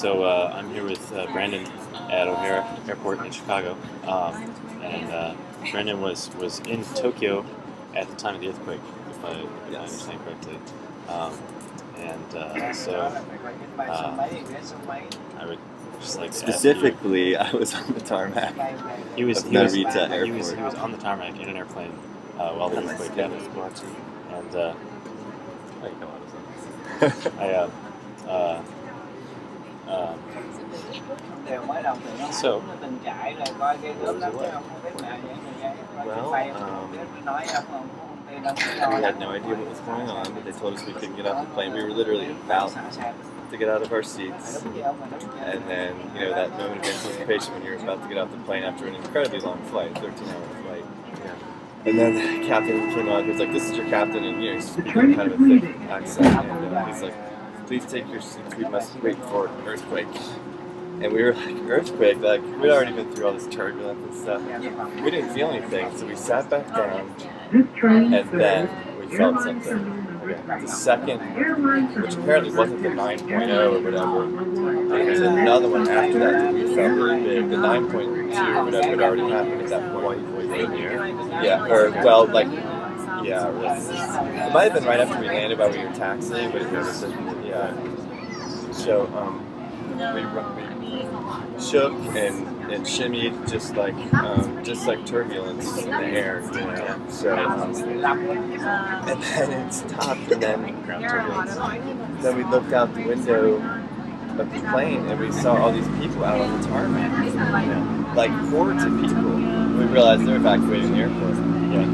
So I'm here with Brandon at O'Hare Airport in Chicago, and Brandon was in Tokyo at the time of the earthquake, if I understand correctly. I would just like to specifically, I was on the tarmac. He was Narita Airport. He was on the tarmac in an airplane while the earthquake happened, and we had no idea what was going on, but they told us we couldn't get off the plane. We were literally about to get out of our seats, and then that moment of anticipation when you're about to get off the plane after an incredibly long flight, 13-hour flight. And then the captain came out. He was like, "This is your captain," and he's speaking kind of a thick accent, and he's like, "Please take your seats. We must wait for an earthquake." And we were like, "Earthquake?" Like, we'd already been through all this turbulence and stuff. We didn't feel anything, so we sat back down, and then we felt something. The second, which apparently wasn't the 9.0 or whatever, there was another one after that we felt really big. The 9.2 or whatever had already happened at that point. Yeah, or well, like, yeah, it might have been right after we landed while we were taxiing, but it was, yeah. So, we shook and shimmied just like turbulence in the air, So, and then it stopped, and then we looked out the window of the plane, and we saw all these people out on the tarmac, like hordes of people. We realized they're evacuating the airport. Yeah.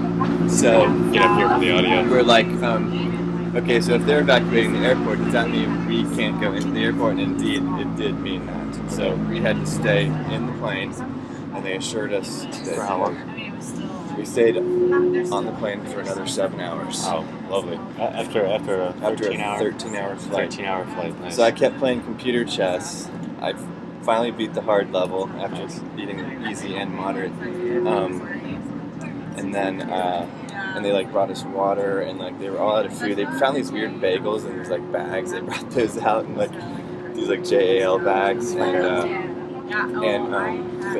So get up here for the audio. We're like, okay, so if they're evacuating the airport, does that mean we can't go into the airport? And indeed, it did mean that. So we had to stay in the plane, and they assured us that. For how long? We stayed on the plane for another 7 hours. Oh, lovely. After a 13-hour flight. 13-hour flight, nice. So I kept playing computer chess. I finally beat the hard level after beating easy and moderate. And then and they brought us water, and they were all out of food. They found these weird bagels in these bags. They brought those out in these JAL bags, but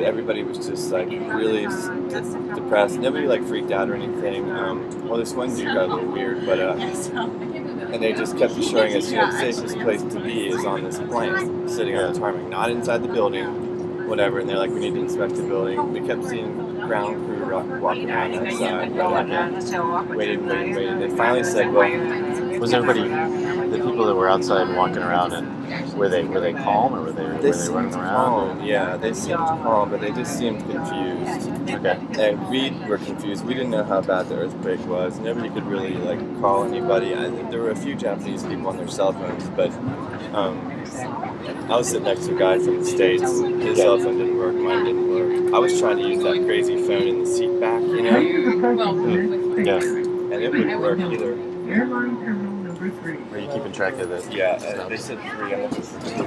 everybody was just really depressed. Nobody freaked out or anything. Well, this one dude got a little weird, but and they just kept assuring us, the safest place to be is on this plane, sitting on the tarmac, not inside the building, whatever. And they're like, we need to inspect the building. We kept seeing ground crew walking around outside, waited. They finally said, well, was everybody, the people that were outside walking around, and were they calm, or were they running around? Calm, yeah, they seemed calm, but they just seemed confused. Okay. And we were confused. We didn't know how bad the earthquake was. Nobody could really call anybody. There were a few Japanese people on their cell phones, but I was sitting next to a guy from the States. His cell phone didn't work, mine didn't work. I was trying to use that crazy phone in the seat back, Yeah. And it wouldn't work either. Are you keeping track of this? Yeah, they said 3 hours. So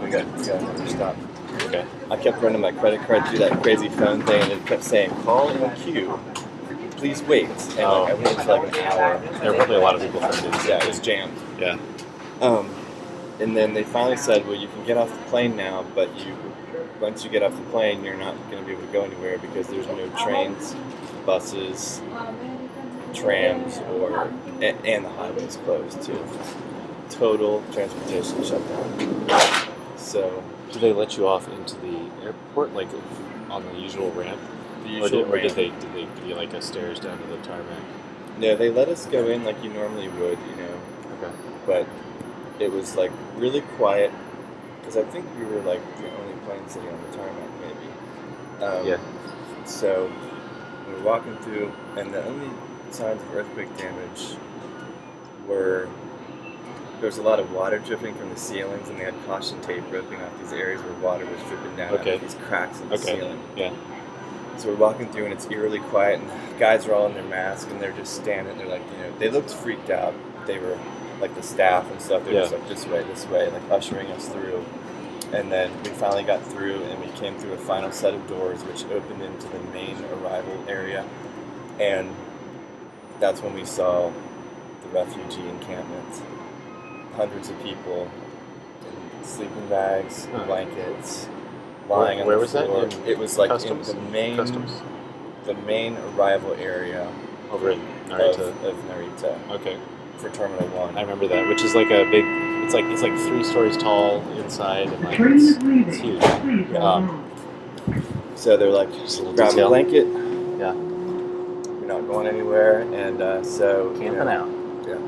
we got stop. Okay. I kept running my credit card through that crazy phone thing, and it kept saying, "Call in queue. Please wait." And I waited for an hour. There were probably a lot of people trying to do this. Yeah, it was jammed. Yeah. And then they finally said, well, you can get off the plane now, but once you get off the plane, you're not going to be able to go anywhere because there's no trains, buses, trams, and the highway's closed too. Total transportation shutdown. So, did they let you off into the airport, on the usual ramp? Or did they give you a stairs down to the tarmac? No, they let us go in like you normally would, Okay. But it was really quiet because I think we were the only plane sitting on the tarmac, maybe. Yeah. So we were walking through, and the only signs of earthquake damage were there was a lot of water dripping from the ceilings, and they had caution tape roping off these areas where water was dripping down out of these cracks in the ceiling. Yeah. So we're walking through, and it's eerily quiet, and guys are all in their masks, and they're just standing. They're they looked freaked out. They were the staff and stuff. They're just this way, ushering us through. And then we finally got through, and we came through a final set of doors, which opened into the main arrival area. And that's when we saw the refugee encampment. Hundreds of people in sleeping bags, Huh. blankets, lying on Where the was that? floor. In It was like Customs? in Customs? the main arrival area Over in of Narita. Narita Okay. for Terminal 1. I remember that, which is like a big. It's like 3 stories tall inside, and like it's huge. So they're like, Just a little grab detail. a blanket. Yeah. You're not going anywhere, and so Camping out. Yeah,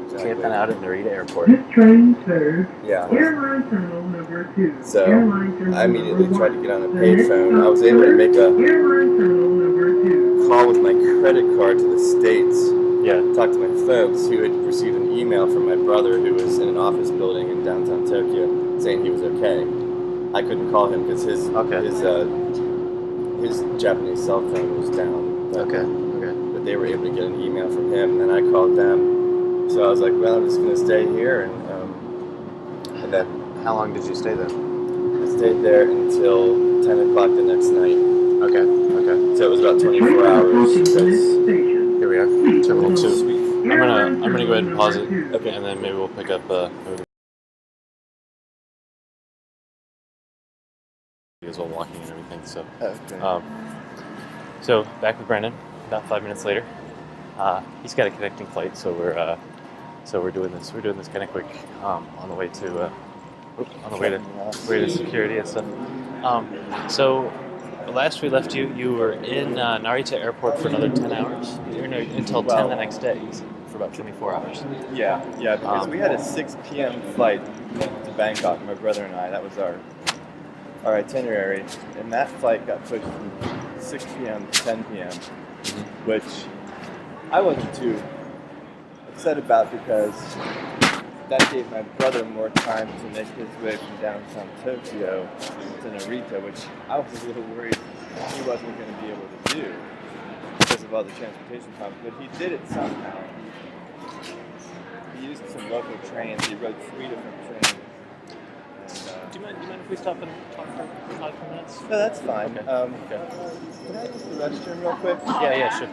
exactly. Camping out at Narita Airport. This train serves Yeah. Airline Terminal Number 2. So Airline Terminal I immediately number tried to one. get on a The next payphone. I was stop able to make a Airline Terminal Number 2. call with my credit card to the States. Yeah. Talked to my folks who had received an email from my brother who was in an office building in downtown Tokyo saying he was okay. I couldn't call him because his Japanese cell phone was down. But, Okay. But they were able to get an email from him, and then I called them. So I was like, well, I'm just going to stay here, and then How long did you stay there? I stayed there until 10 o'clock the next night. Okay. So it was about 24 hours. Here we are, Terminal 2. Sweet. I'm gonna go ahead and pause it, Okay. and then maybe we'll pick up as well, walking and everything. So, Okay. so back with Brendan. About 5 minutes later, he's got a connecting flight, so we're doing this. We're doing this kind of quick on the way to security and stuff. So last we left you, you were in Narita Airport for another 10 hours. You were until 10 the next day, for about 24 hours. Yeah, because we had a 6 p.m. flight to Bangkok, my brother and I. That was our itinerary, and that flight got pushed from 6 p.m. to 10 p.m., which I wasn't too upset about because that gave my brother more time to make his way from downtown Tokyo to Narita, which I was a little worried he wasn't going to be able to do because of all the transportation problems, but he did it somehow. He used some local trains. He rode 3 different trains. Do you mind if we stop and talk for 5 minutes? No, that's fine. Okay. Can I use the restroom real quick? Yeah, sure.